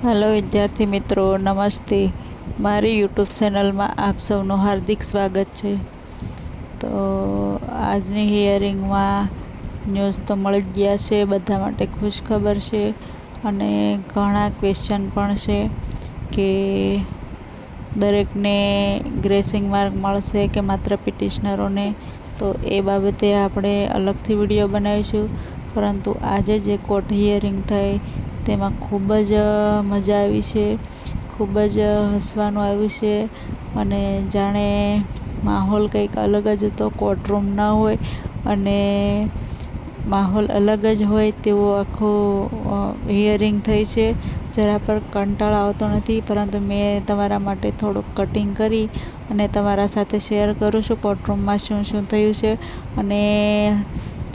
Hello વિદ્યાર્થી મિત્રો, નમસ્તે. મારી યુટ્યુબ ચેનલમાં આપ સૌનું હાર્દિક સ્વાગત છે. તો આજની હિયરિંગમાં ન્યૂઝ તો મળી જ ગયા છે, બધા માટે ખુશખબર છે. અને ઘણા ક્વેશ્ચન પણ છે કે દરેકને ગ્રેસિંગ માર્ક મળશે કે માત્ર પિટિશનરોને. તો એ બાબતે આપણે અલગથી વિડીયો બનાવીશું. પરંતુ આજે જે કોર્ટ હિયરિંગ થઈ તેમાં ખૂબ જ મજા આવી છે, ખૂબ જ હસવાનું આવ્યું છે. અને જાણે માહોલ કંઈક અલગ જ હતો, કોર્ટરૂમ ન હોય અને માહોલ અલગ જ હોય તેવો આખું હિયરિંગ થઈ છે. જરા પર કંટાળો આવતો નથી, પરંતુ મેં તમારા માટે થોડુંક કટિંગ કરી અને તમારા સાથે શેર કરું છું કોર્ટરૂમમાં શું શું થયું છે. અને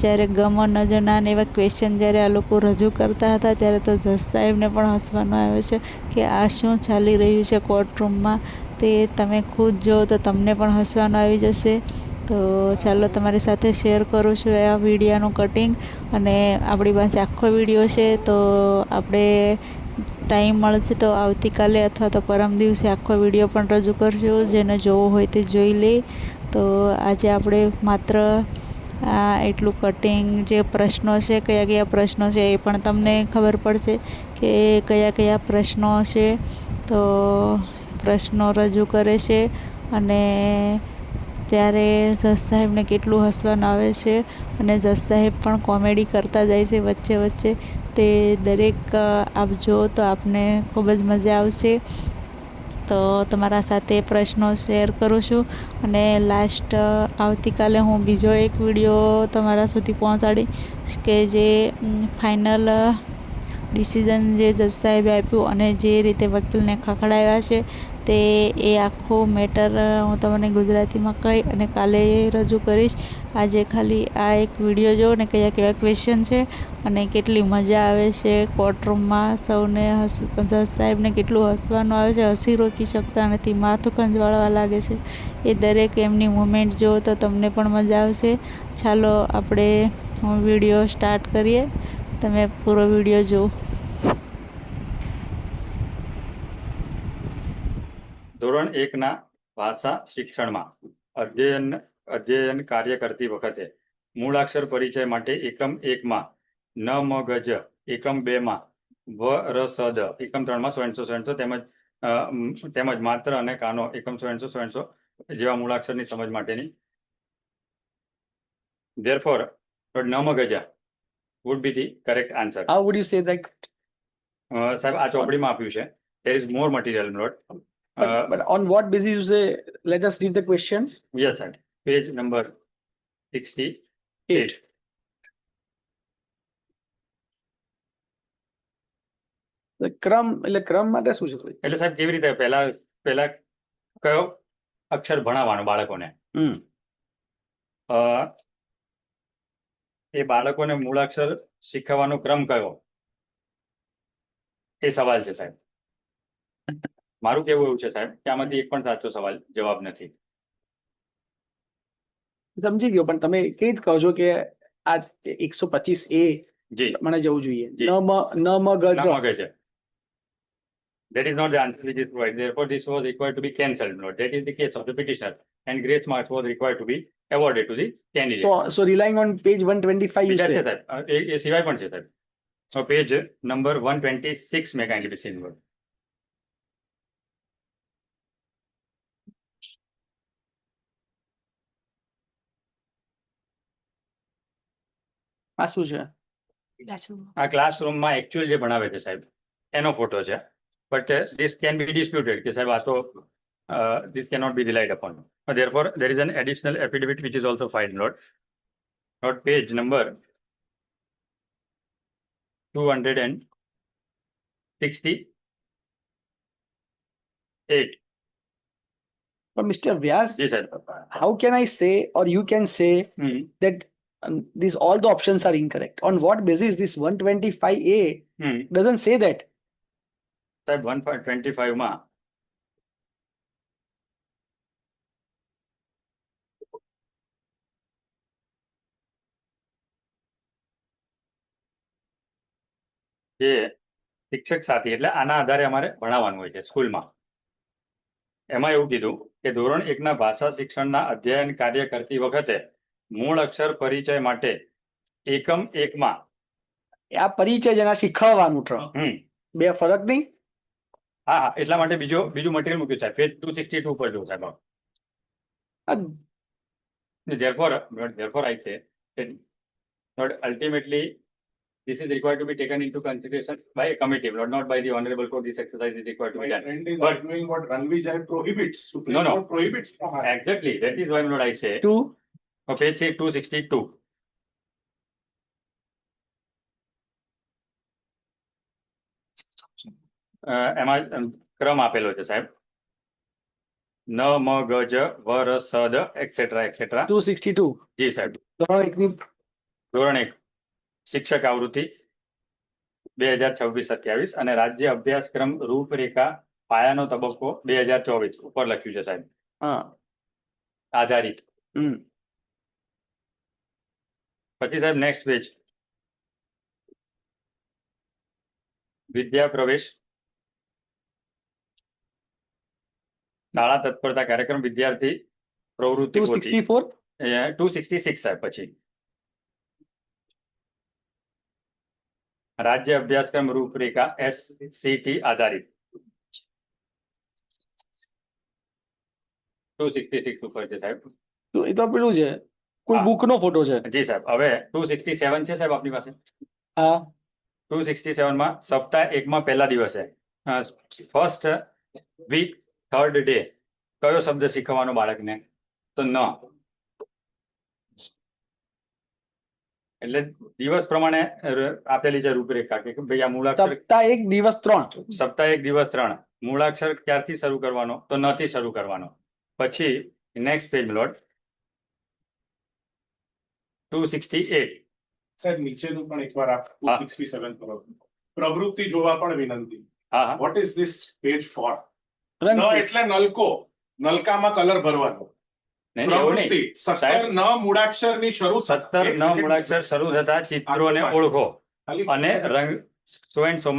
જ્યારે ગમ ન જના ને એવા ક્વેશ્ચન જ્યારે આ લોકો રજૂ કરતા હતા ત્યારે તો જજ સાહેબને પણ હસવાનું આવે છે કે આ શું ચાલી રહ્યું છે કોર્ટરૂમમાં. તે તમે ખુદ જો તો તમને પણ હસવાનું આવી જશે. તો ચાલો તમારી સાથે શેર કરું છું આ વિડીયોનું કટિંગ. અને આપણી પાસે આખો વિડીયો છે, તો આપણે ટાઈમ મળશે તો આવતીકાલે અથવા તો પરમ દિવસે આખો વિડીયો પણ રજૂ કરશું. જેને જોવો હોય તે જોઈ લે. તો આજે આપણે માત્ર આ એટલું કટિંગ, જે પ્રશ્નો છે, કયા કયા પ્રશ્નો છે એ પણ તમને ખબર પડશે કે કયા કયા પ્રશ્નો છે. તો પ્રશ્નો રજૂ કરે છે અને ત્યારે જજ સાહેબને કેટલું હસવાનું આવે છે. અને જજ સાહેબ પણ કોમેડી કરતા જાય છે વચ્ચે વચ્ચે. તે દરેક આપ જુઓ તો આપને ખૂબ જ મજા આવશે. તો તમારા સાથે પ્રશ્નો શેર કરું છું. અને લાસ્ટ આવતીકાલે હું બીજો એક વિડીયો તમારા સુધી પહોંચાડીશ કે જે ફાઇનલ ડિસિઝન જે જજ સાહેબે આપ્યું અને જે રીતે વકીલને ખખડાવ્યા છે તે એ આખો મેટર હું તમને ગુજરાતીમાં કહી અને કાલે રજૂ કરીશ. આજે ખાલી આ એક વિડીયો જુઓ ને કયા કયા ક્વેશ્ચન છે અને કેટલી મજા આવે છે કોર્ટરૂમમાં. સૌને જજ સાહેબને કેટલું હસવાનું આવે છે, હસી રોકી શકતા નથી, માથું ખંજવાળવા લાગે છે. એ દરેક એમની મુમેન્ટ જુઓ તો તમને પણ મજા આવશે. ચાલો આપણે વિડીયો સ્ટાર્ટ કરીએ. તમે પૂરો વિડીયો જુઓ. ધોરણ 1ના ભાષા શિક્ષણમાં અધ્યયન કાર્ય કરતી વખતે મૂળાક્ષર પરિચય માટે એકમ 1માં ન મ ગ જ, એકમ 2માં વ ર સ દ, એકમ 3માં સો તેમજ માત્ર અને કાનો એકમ સો જેવા મૂળાક્ષરની સમજ માટેની. Therefore, n m g j would be the correct answer. How would you say that? સાહેબ આ ચોપડીમાં આપ્યું છે. There is more material note. But on what basis you say? Let us read the question. Yes, sir. Page number 68. ક્રમ એટલે ક્રમ માટે શું છે? એટલે સાહેબ કેવી રીતે પહેલા કયો અક્ષર ભણાવવાનો બાળકોને, એ બાળકોને મૂળાક્ષર શીખવવાનો ક્રમ કયો, એ સવાલ છે સાહેબ. મારું કેવું એવું છે સાહેબ કે આમાંથી એક પણ સાચો સવાલ જવાબ નથી. સમજી ગયો, પણ તમે કઈ રીતે કહો છો કે આ 125A મને જવું જોઈએ? ન મ ગ જ. That is not the answer which is provided. Therefore, this was required to be cancelled. Note that is the case of the petitioner, and grace marks was required to be awarded to the candidate. So relying on page 125, you say? સાહેબ એ સિવાય પણ છે સાહેબ. Page number 126 મેં kindly બી scene. આ શું છે? આ ક્લાસરૂમમાં એકચ્યુઅલ જે ભણાવે છે સાહેબ એનો ફોટો છે. But this can be disputed કે સાહેબ આ તો this cannot be relied upon. Therefore, there is an additional affidavit which is also filed. Note page number 268. But Mr. Vyas, Yes, sir. how can I say, or you can say that these all the options are incorrect? On what basis this 125A doesn't say that? સાહેબ 125માં જે શિક્ષક સાથી એટલે આના આધારે અમારે ભણાવવાનું હોય છે સ્કૂલમાં. એમાં એવું કીધું કે ધોરણ 1ના ભાષા શિક્ષણના અધ્યયન કાર્ય કરતી વખતે મૂળ અક્ષર પરિચય માટે એકમ 1માં આ પરિચય જેના શીખવવાનું છે, બે ફરક નહીં? હા હા, એટલા માટે બીજું મટીરિયલ મૂક્યું સાહેબ, પેજ 262 પર જો સાહેબ. Therefore I say that not ultimately this is required to be taken into consideration by a committee, not by the honorable court. This exercise is required to be done. But doing what Ranvi Jai prohibits. Supreme No. Court prohibits. Exactly. That is why not I say. Page 262. એમાં ક્રમ આપેલો છે સાહેબ. ન મ ગ જ વ ર સ દ એક્સેટ્રા એક્સેટ્રા. 262. જી સાહેબ. ધોરણ 1 શિક્ષક આવૃત્તિ 2026-27 અને રાજ્ય અભ્યાસક્રમ રૂપરેખા પાયાનો તબક્કો 2024 ઉપર લખ્યું છે સાહેબ. આધારિત. પછી સાહેબ નેક્સ્ટ પેજ, વિદ્યા પ્રવેશ શાળા તત્પરતા કાર્યક્રમ વિદ્યાર્થી પ્રવૃત્તિ 266 સાહેબ. પછી રાજ્ય અભ્યાસક્રમ રૂપરેખા SCT આધારિત 266 ઉપર છે સાહેબ. એ તો પેલું છે, કોઈ બુક નો ફોટો છે. જી સાહેબ. હવે 267 છે સાહેબ આપની પાસે. હા. 267 માં સપ્તાહ 1માં પહેલા દિવસે ફર્સ્ટ વીક થર્ડ ડે કયો શબ્દ શીખવાનો બાળકને? તો ન. એટલે દિવસ પ્રમાણે આપેલી છે રૂપરેખા કે ભાઈ આ મૂળાક્ષર સપ્તાહ 1 દિવસ 3. સપ્તાહ 1 દિવસ 3 મૂળાક્ષર ક્યારથી શરૂ કરવાનો? તો ન થી શરૂ કરવાનો. પછી નેક્સ્ટ પેજ લોટ 268 સાહેબ નીચેનું પણ એકવાર આપ 267 પર પ્રવૃત્તિ જોવા પણ વિનંતી. હા. What is this page four? ન એટલે નલકો, નલકામાં કલર ભરવાનો. પ્રવૃત્તિ 17 ન મૂળાક્ષરની શરૂ 17 ન મૂળાક્ષર શરૂ થતા ચિત્રોને ઓળખો અને રંગ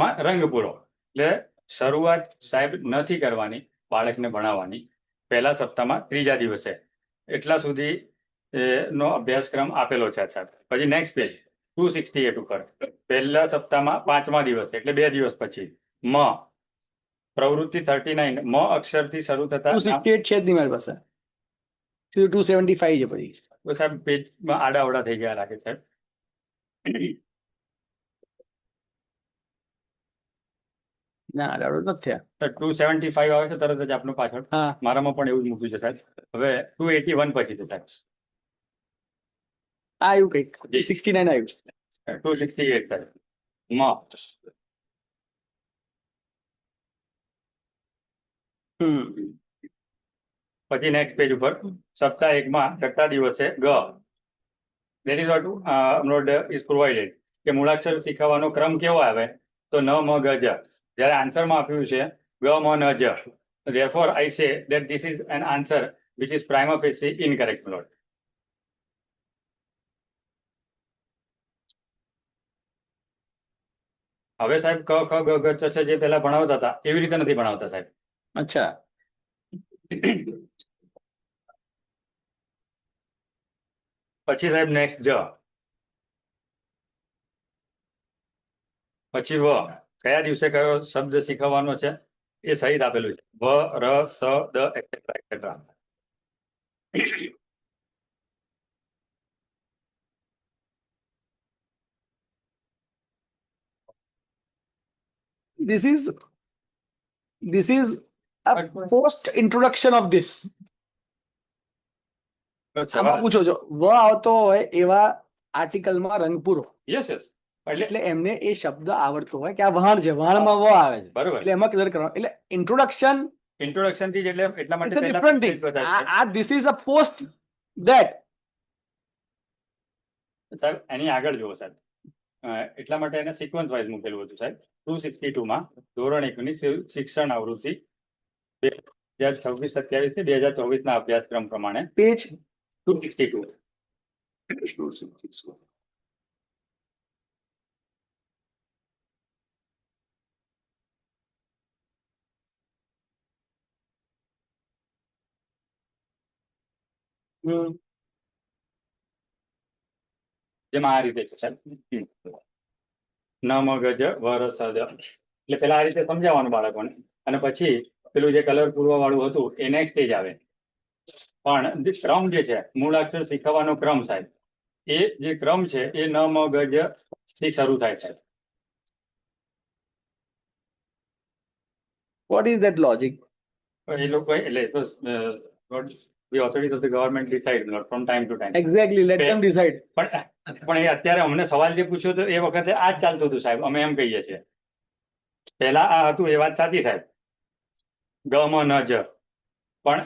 માં રંગ પૂરો. એટલે શરૂઆત સાહેબ નથી કરવાની બાળકને ભણાવવાની પહેલા સપ્તાહમાં 3જા દિવસે. એટલા સુધી નો અભ્યાસક્રમ આપેલો છે સાહેબ. પછી નેક્સ્ટ પેજ 268 ઉપર પહેલા સપ્તાહમાં 5મા દિવસ એટલે 2 દિવસ પછી મ પ્રવૃત્તિ 39 મ અક્ષરથી શરૂ થતા 268 છે જ નહીં મારી પાસે. 275 છે પછી. સાહેબ પેજમાં આડાઅવડા થઈ ગયા લાગે સાહેબ. ના આડાઅવડા નથી થયા. 275 આવે છે તરત જ આપનું પાછળ. મારામાં પણ એવું જ મૂક્યું છે સાહેબ. હવે 281 પછી છે સાહેબ. આવ્યું કઈક 69 આવ્યું. 268 સાહેબ. મ પછી નેક્સ્ટ પેજ ઉપર સપ્તાહ 1માં 6ઠા દિવસે ગ. That is what is provided કે મૂળાક્ષર શીખવાનો ક્રમ કેવો આવે? તો ન મ ગ જ. જ્યારે આન્સરમાં આપ્યું છે ગ મ ન જ. Therefore I say that this is an answer which is prima facie incorrect my lord. હવે સાહેબ ક ખ ગ ઘ ચ છ જે પહેલા ભણાવતા હતા એવી રીતે નથી ભણાવતા સાહેબ. અચ્છા. પછી સાહેબ નેક્સ્ટ જ. પછી વ કયા દિવસે કયો શબ્દ શીખવવાનો છે એ સહિત આપેલું છે. વ ર સ દ etcetera etcetera. This is a post introduction of this. આમાં પૂછો છો વ આવતો હોય એવા આર્ટિકલમાં રંગ પૂરો. Yes yes. એટલે એમને એ શબ્દ આવડતો હોય કે આ વહાણ છે, વહાણમાં વ આવે છે. બરોબર. એટલે એમાં ક્લિયર કરવાનું. એટલે ઇન્ટ્રોડક્શન થી એટલે એટલા માટે ડિફરન્ટ થિંગ. આ this is a post that. સાહેબ એની આગળ જુઓ સાહેબ. એટલા માટે એને સિક્વન્સ વાઇઝ મૂકેલું હતું સાહેબ. 262 માં ધોરણ 1ની શિક્ષણ આવૃત્તિ 2026-27 થી 2024 ના અભ્યાસક્રમ પ્રમાણે પેજ 262. જેમાં આ રીતે છે સાહેબ, નમ ગજ વરસદ, એટલે પેલા આ રીતે સમજાવવાનું બાળકોને, અને પછી પેલું જે કલર પૂરવા વાળું હતું એ નેક્સ્ટ સ્ટેજ આવે. પણ જે ક્રમ જે છે મૂળાક્ષર શીખવવાનો ક્રમ સાહેબ, એ જે ક્રમ છે એ નમ ગજ થી શરૂ થાય સાહેબ. What is that logic? એ લોકો એટલે તો the authorities of the government decide from time to time. Exactly, let them decide. પણ એ અત્યારે અમને સવાલ જે પૂછ્યો હતો એ વખતે આ જ ચાલતું હતું સાહેબ, અમે એમ કહીએ છીએ. પહેલા આ હતું એ વાત સાચી સાહેબ, ગ મ ન જ, પણ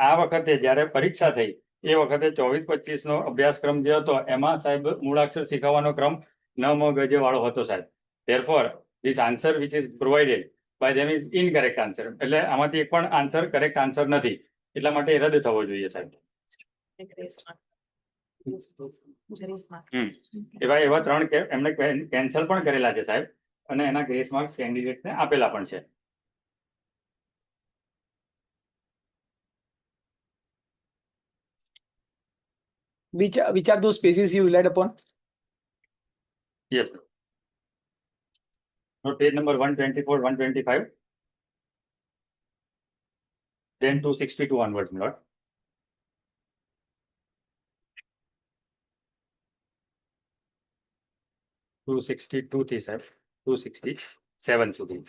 આ વખતે જયારે પરીક્ષા થઈ એ વખતે 24-25 નો અભ્યાસક્રમ જે હતો એમાં સાહેબ મૂળાક્ષર શીખવવાનો ક્રમ ન મ ગજ વાળો હતો સાહેબ. therefore this answer which is provided by them is incorrect answer. એટલે આમાંથી એક પણ આન્સર કરેક્ટ આન્સર નથી, એટલા માટે એ રદ થવો જોઈએ સાહેબ. એવા 3 એમણે કેન્સલ પણ કરેલા છે સાહેબ, અને એના ગ્રેસ માર્ક્સ કેન્ડિડેટને આપેલા પણ છે. Which are those spaces you relied upon? Yes. No, page number 124, 125. Then 262 onwards, my lord. 262 થી સાહેબ 267 સુધી.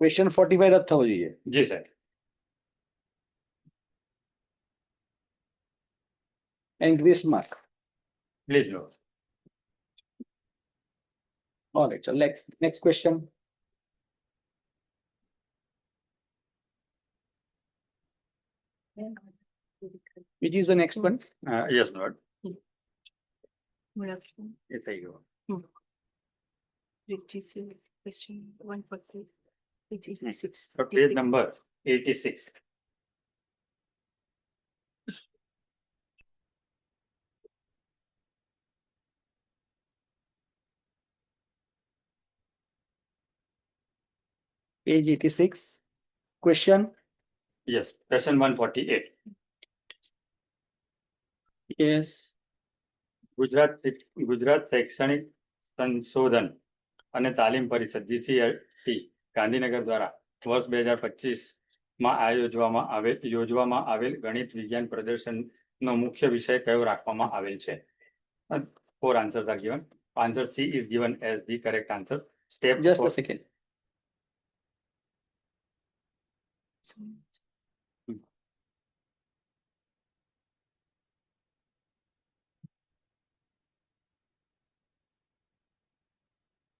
Question 45 રદ થવો જોઈએ. જી સાહેબ. And grace mark. Please lord. All right, so next question. Which is the next one? Yes, my lord. એ થઈ ગયો. Question 140, page 86. So page number 86. Page 86. Question? Yes, question 148. Yes. Gujarat શૈક્ષણિક સંશોધન અને તાલીમ પરિષદ GCLT ગાંધીનગર દ્વારા વર્ષ 2025 માં યોજવામાં આવેલ ગણિત વિજ્ઞાન પ્રદર્શનનો મુખ્ય વિષય કયો રાખવામાં આવેલ છે? 4 answers are given. Answer C is given as the correct answer. Step Just four. a second.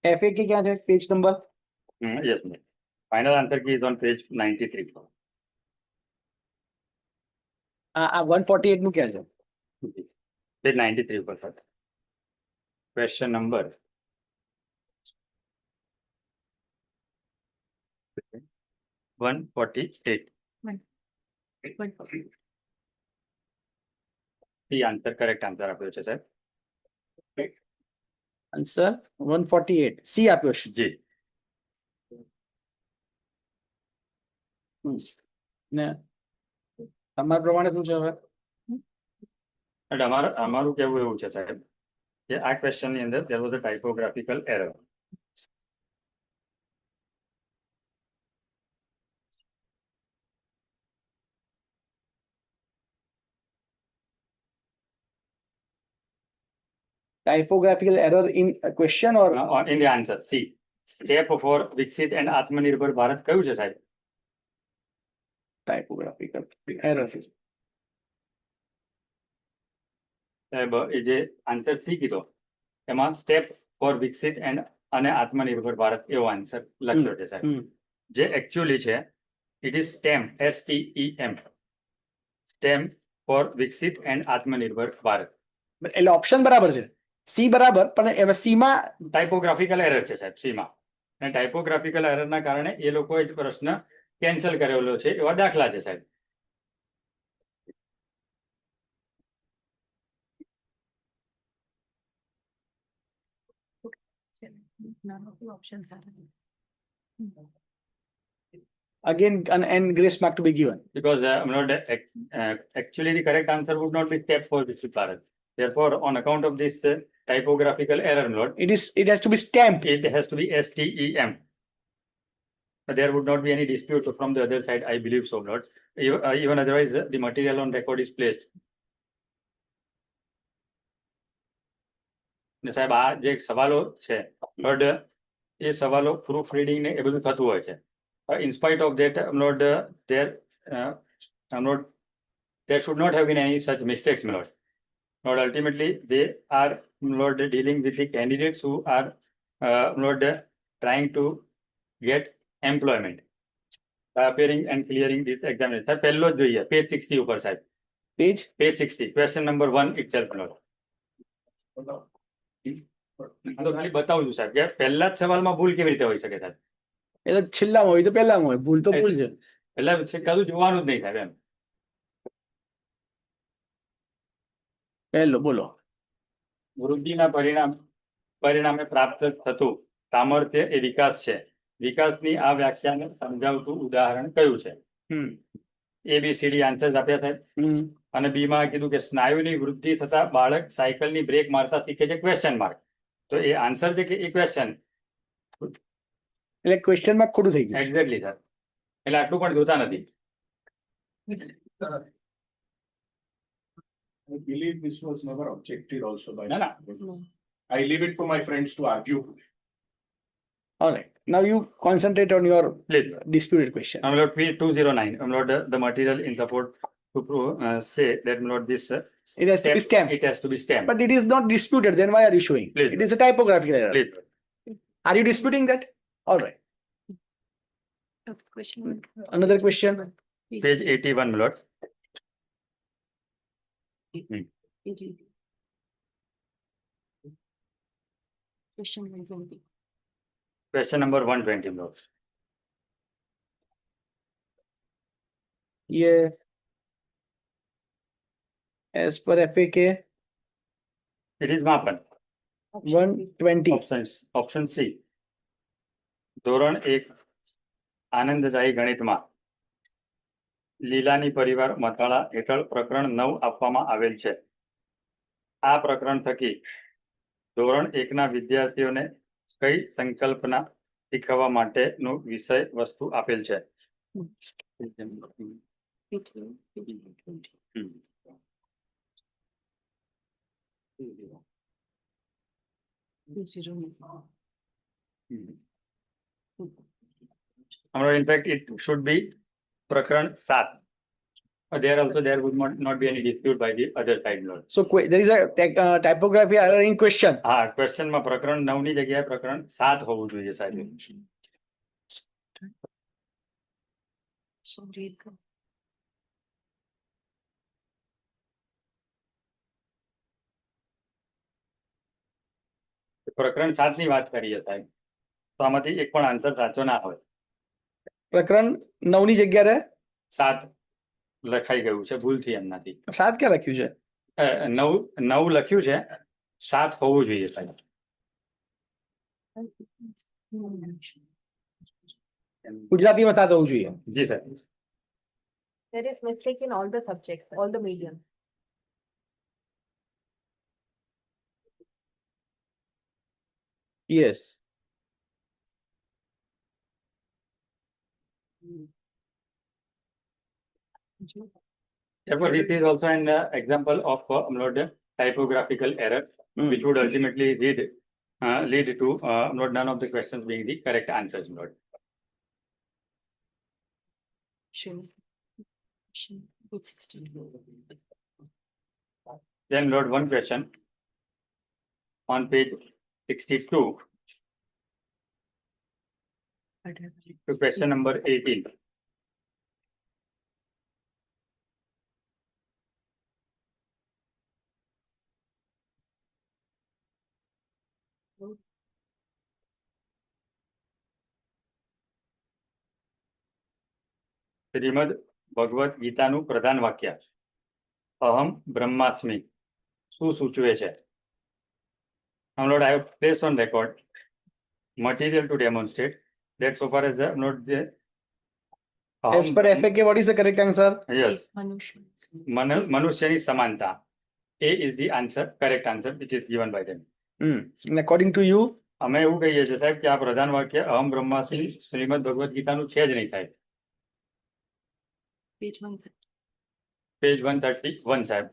FA की क्या है page number? Yes, ma'am. Final answer key is on page 93. આ 148 નું क्या है? Page 93 પર sir. Question number 148. 140. The answer correct answer આપ્યો છે સાહેબ. Answer 148. C આપ્યો છે. જી. ને તમારા પ્રમાણે શું છે હવે? એટલે અમારું કેવું એવું છે સાહેબ કે આ ક્વેશ્ચન ની અંદર there was a typographical error. Typographical error in a question or In the answer C. Step for વિકસિત and આત્મનિર્ભર ભારત કયું છે સાહેબ? typographical error? સાહેબ એ જે આન્સર સી કીધો એમાં સ્ટેપ ફોર વિકસિત અને આત્મનિર્ભર ભારત એવો આન્સર લખ્યો છે સાહેબ. જે એકચ્યુઅલી છે It is STEM, STEM. STEM for વિકસિત and આત્મનિર્ભર ભારત. એટલે ઓપ્શન બરાબર છે, સી બરાબર, પણ એમાં સી માં ટાઇપોગ્રાફિકલ એરર છે સાહેબ સી માં, અને ટાઇપોગ્રાફિકલ એરર ના કારણે એ લોકોએ પ્રશ્ન કેન્સલ કરેલો છે એવા દાખલા છે સાહેબ. None of the options are. again and grace mark to be given. Because not, actually the correct answer would not be step for Viksit Bharat. Therefore, on account of this typographical error, Lord, It has to be stamped. it has to be STEM. But there would not be any dispute from the other side, I believe so, Lord. Even otherwise, the material on record is placed. ને સાહેબ આ જે સવાલો છે lord, એ સવાલો proof reading ને એ બધું થતું હોય છે. In spite of that, Lord, there should not have been any such mistakes, my Lord. Lord, ultimately, they are, Lord, dealing with the candidates who are, Lord, trying to get employment by appearing and clearing this examination. Sir, પહેલો જ જોઈએ, page 60 ઉપર સાહેબ. Page 60, question number 1 itself, Lord. તો ખાલી બતાવું છું સાહેબ કે પહેલા જ સવાલમાં ભૂલ કેવી રીતે હોઈ શકે સાહેબ? એ તો છેલ્લામાં હોય તો પહેલામાં હોય, ભૂલ તો ભૂલ છે. પહેલા કશું જોવાનું જ નહીં સાહેબ એમ. પહેલો બોલો. વૃદ્ધિના પરિણામે પ્રાપ્ત થતું સામર્થ્ય એ વિકાસ છે. વિકાસની આ વ્યાખ્યાને સમજાવતું ઉદાહરણ કયું છે? ABCD આન્સર્સ આપ્યા સાહેબ. અને બી માં કીધું કે સ્નાયુની વૃદ્ધિ થતા બાળક સાયકલની બ્રેક મારતા શીખે છે, ક્વેશ્ચન માર્ક. તો એ આન્સર છે કે એ ક્વેશ્ચન? એટલે ક્વેશ્ચન માં ખોટું થઈ ગયું. Exactly sir. એટલે આટલું પણ જોતા નથી. I believe this was never objected also by. ના ના. I leave it to my friends to argue. All right, now you concentrate on your Please. disputed question. Lord, P209, Lord, the material in support to say that, Lord, this It has to be stamped. It has to be stamped. But it is not disputed, then why are you showing? Please. It is a typographical error. Please. Are you disputing that? All right, Okay, question one. another question. Page 81, my Lord. Question 120. Question number 120, my Lord. Yes. As per FAK It is માપન. 120. Option C. ધોરણ 1 આનંદદાયી ગણિતમાં લીલાની પરિવાર મથાળા હેઠળ પ્રકરણ 9 આપવામાં આવેલ છે. આ પ્રકરણ થકી ધોરણ 1 ના વિદ્યાર્થીઓને કઈ સંકલ્પના શીખવવા માટેનો વિષય વસ્તુ આપેલ છે? In fact, it should be પ્રકરણ 7. There also there would not be any dispute by the other side, Lord. So there is a typography error in question. હા, ક્વેશ્ચન માં પ્રકરણ 9 ની જગ્યાએ પ્રકરણ 7 હોવું જોઈએ સાહેબ. So read. પ્રકરણ 7 ની વાત કરીએ સાહેબ, તો આમાંથી એક પણ આન્સર સાચો ના હોય. પ્રકરણ 9 ની જગ્યાએ 7 લખાઈ ગયું છે ભૂલથી એમનાથી. 7 ક્યાં લખ્યું છે? 9 લખ્યું છે, 7 હોવું જોઈએ સાહેબ. ગુજરાતીમાં 7 હોવું જોઈએ. જી સાહેબ. There is mistake in all the subjects, all the mediums. Yes. Therefore, this is also an example of typographical error, which would ultimately lead to none of the questions being the correct answers. Lord. Sure. 16. Then, Lord, one question on page 62 to question number 18. Shrimad Bhagavad ગીતાનું પ્રધાન વાક્ય અહમ બ્રહ્માસ્મિ શું સૂચવે છે? Lord, I have placed on record material to demonstrate that so far as not the As per FAQ, what is the correct answer? yes, મનુષ્યની સમાનતા. A is the answer, correct answer, which is given by them. And according to you, અમે એવું કહીએ છીએ સાહેબ કે આ પ્રધાન વાક્ય અહમ બ્રહ્માસ્મિ શ્રીમદ ભગવદ ગીતાનું છે જ નહીં સાહેબ. પેજ 131 સાહેબ.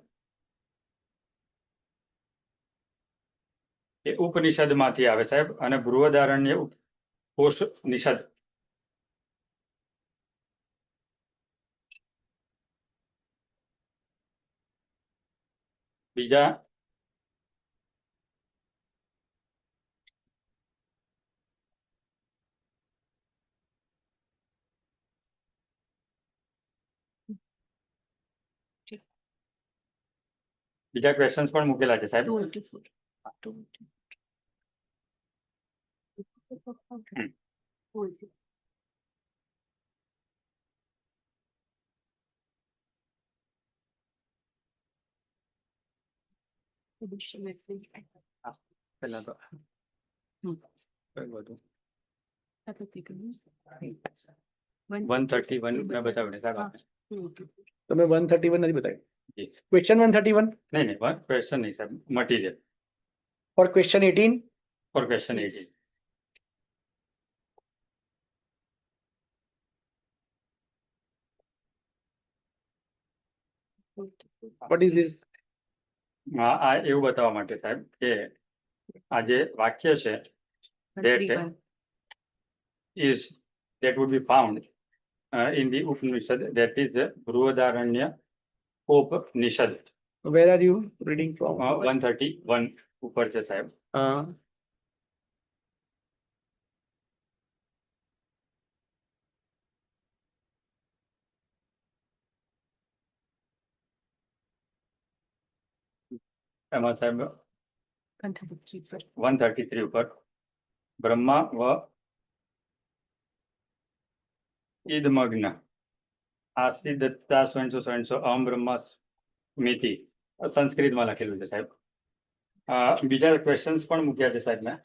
એ ઉપનિષદમાંથી આવે સાહેબ અને બૃહદારણ્ય કોષ નિષદ. બીજા બીજા ક્વેશ્ચન્સ પણ મૂકેલા છે સાહેબ. પહેલા તો કયું હતું? 131 મેં બતાવ્યું ને સાહેબ આપને. તમે 131 નથી બતાવ્યું. જી. Question 131 નહીં નહીં ક્વેશ્ચન નહીં સાહેબ, material for question 18. For question 18. What is this? આ એવું બતાવવા માટે સાહેબ કે આ જે વાક્ય છે that would be found in the Upanishad, that is Brihadaranya Upanishad. Where are you reading from? 131 ઉપર છે સાહેબ. એમાં સાહેબ 133 ઉપર બ્રહ્મા વ ઈદમગ્ન આસિદત્તા સ્વયંસો અહમ બ્રહ્માસ્મિતિ સંસ્કૃતમાં લખેલું છે સાહેબ. બીજા ક્વેશ્ચન્સ પણ મૂક્યા છે સાહેબ મેં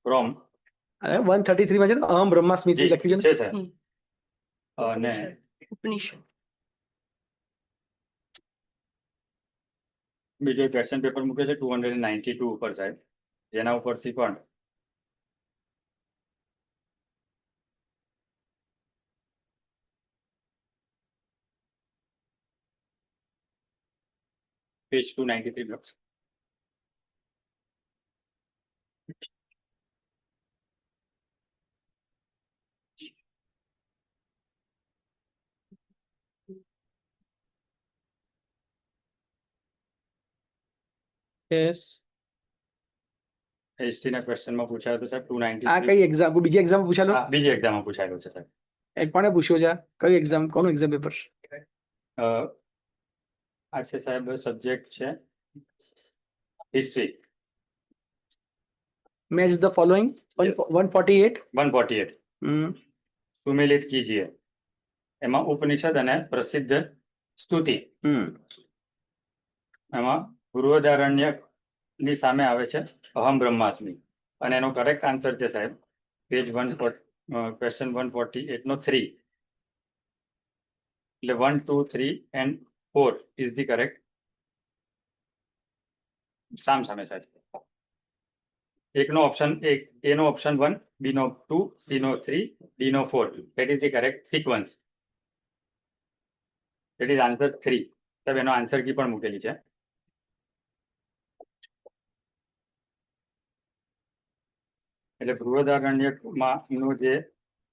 ફ્રોમ 133 માં છે ને અહમ બ્રહ્માસ્મિતિ લખ્યું છે છે સાહેબ. અને બીજો ક્વેશ્ચન પેપર મૂક્યો છે 292 ઉપર સાહેબ, જેના ઉપરથી પણ પેજ 293. Yes. હિસ્ટ્રી ના ક્વેશ્ચન માં પૂછાયો તો સાહેબ આ 293. કઈ એક્ઝામ બીજી એક્ઝામ પૂછાલો? બીજી એક્ઝામમાં પૂછાયેલું છે સાહેબ. કોને પૂછ્યો છે? કઈ એક્ઝામ કોનું એક્ઝામ પેપર? આ છે સાહેબ સબ્જેક્ટ છે હિસ્ટ્રી. Match the following 148. 148 સુમેલિત કીજીએ. એમાં ઉપનિષદ અને પ્રસિદ્ધ સ્તુતિ. એમાં બૃહદારણ્ય ની સામે આવે છે અહમ બ્રહ્માસ્મિ અને એનો કરેક્ટ આન્સર છે સાહેબ પેજ 140 ક્વેશ્ચન 148 નો 3. એટલે 1, 2, 3 and 4 is the correct. સામે સાહેબ. એકનો ઓપ્શન 1, A નો ઓપ્શન 1, B નો 2, C નો 3, D નો 4. That is the correct sequence. That is answer 3. સાહેબ એનો આન્સર કી પણ મૂકેલી છે. એટલે બૃહદારણ્યકમાં નું જે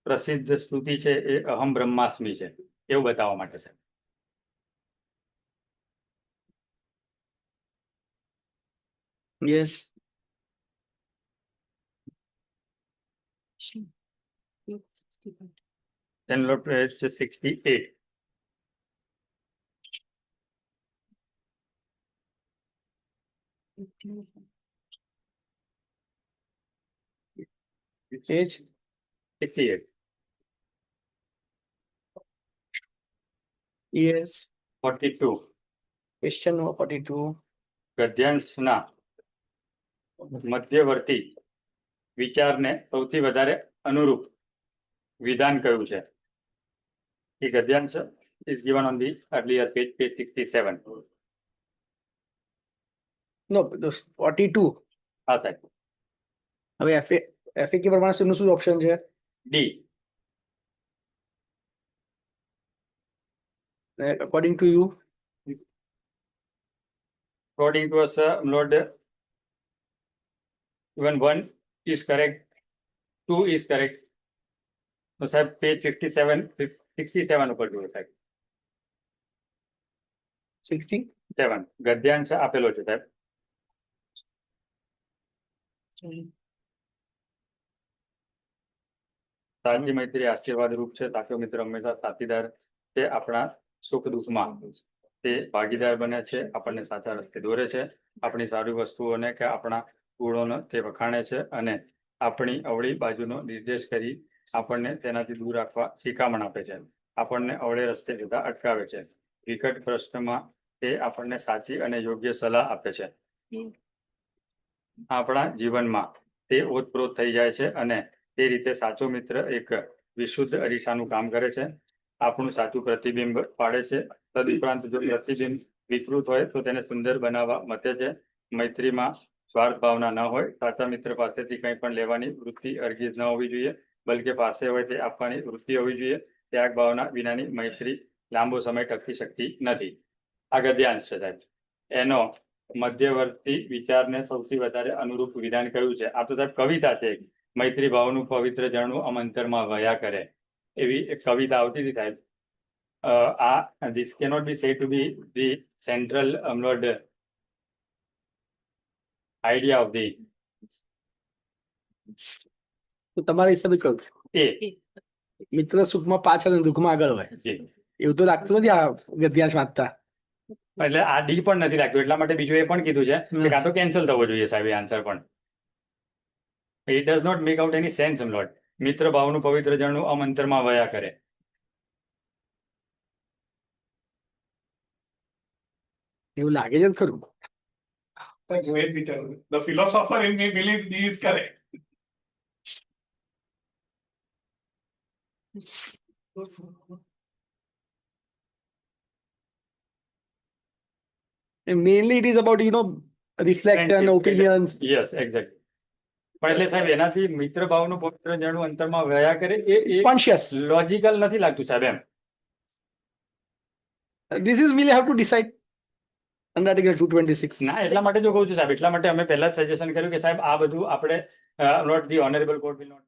પ્રસિદ્ધ સ્તુતિ છે એ અહમ બ્રહ્માસ્મિ છે એવું બતાવવા માટે છે. Yes. Then page 68. Page 68. Yes. 42 Question number 42. ગદ્યાંશના મધ્યવર્તી વિચારને સૌથી વધારે અનુરૂપ વિધાન કયું છે? એ ગદ્યાંશ is given on the earlier page 67. No, this 42. હા સાહેબ. હવે FAQ પ્રમાણે શૂન્ય શું ઓપ્શન છે? D. According to you? According to us, Lord, even 1 is correct, 2 is correct. તો સાહેબ પેજ 67 ઉપર જુઓ સાહેબ. 67. ગદ્યાંશ આપેલો છે સાહેબ. સાચી મૈત્રી આશીર્વાદ રૂપ છે. સાચો મિત્ર હંમેશા સાથીદાર છે. આપણા સુખ દુઃખમાં તે ભાગીદાર બને છે, આપણને સાચા રસ્તે દોરે છે, આપણી સારી વસ્તુઓને કે આપણા ગુણોને તે વખાણે છે અને આપણી અવળી બાજુનો નિર્દેશ કરી આપણને તેનાથી દૂર રાખવા શિખામણ આપે છે, આપણને અવળે રસ્તે જતા અટકાવે છે, વિકટ પ્રશ્નમાં તે આપણને સાચી અને યોગ્ય સલાહ આપે છે. આપણા જીવનમાં તે ઓતપ્રોત થઈ જાય છે અને તે રીતે સાચો મિત્ર એક વિશુદ્ધ અરીસાનું કામ કરે છે, આપણું સાચું પ્રતિબિંબ પાડે છે. તદુપરાંત જો પ્રતિબિંબ વિકૃત હોય તો તેને સુંદર બનાવવા મતે છે. મૈત્રીમાં સ્વાર્થ ભાવના ન હોય. સાચા મિત્ર પાસેથી કંઈ પણ લેવાની વૃત્તિ અરગીજ ન હોવી જોઈએ, બલકે પાસે હોય તે આપવાની વૃત્તિ હોવી જોઈએ. ત્યાગ ભાવના વિનાની મૈત્રી લાંબો સમય ટકી શકતી નથી. આ ગદ્યાંશ છે સાહેબ. એનો મધ્યવર્તી વિચારને સૌથી વધારે અનુરૂપ વિધાન કયું છે? આ તો સાહેબ કવિતા છે. મૈત્રી ભાવનું પવિત્ર ઝરણું અમંતરમાં વહ્યા કરે, એવી એક કવિતા આવતી હતી સાહેબ. This cannot be said to be the central Lord idea of the તો તમારા હિસાબે કહું એ. મિત્ર સુખમાં પાછળ અને દુઃખમાં આગળ હોય, જી. એવું તો લાગતું નથી આ ગદ્યાંશ વાંચતા. એટલે આ ડી પણ નથી લાગતું, એટલા માટે બીજું એ પણ કીધું છે કે કાં તો કેન્સલ થવો જોઈએ સાહેબ એ આન્સર પણ. It does not make out any sense, Lord. મિત્ર ભાવનું પવિત્ર ઝરણું અમંતરમાં વહ્યા કરે. એવું લાગે છે જ ખરું. Great teacher. The philosopher in me believes he is correct. Mainly it is about, reflection, opinions. Yes, exactly. પણ એટલે સાહેબ એનાથી મિત્ર ભાવનું પવિત્ર ઝરણું અંતરમાં વહ્યા કરે એ Conscious. લોજિકલ નથી લાગતું સાહેબ એમ. This is we'll have to decide under Article 226. ના, એટલા માટે જો કહું છું સાહેબ, એટલા માટે અમે પહેલા જ સજેશન કર્યું કે સાહેબ આ બધું આપણે note the honourable court will not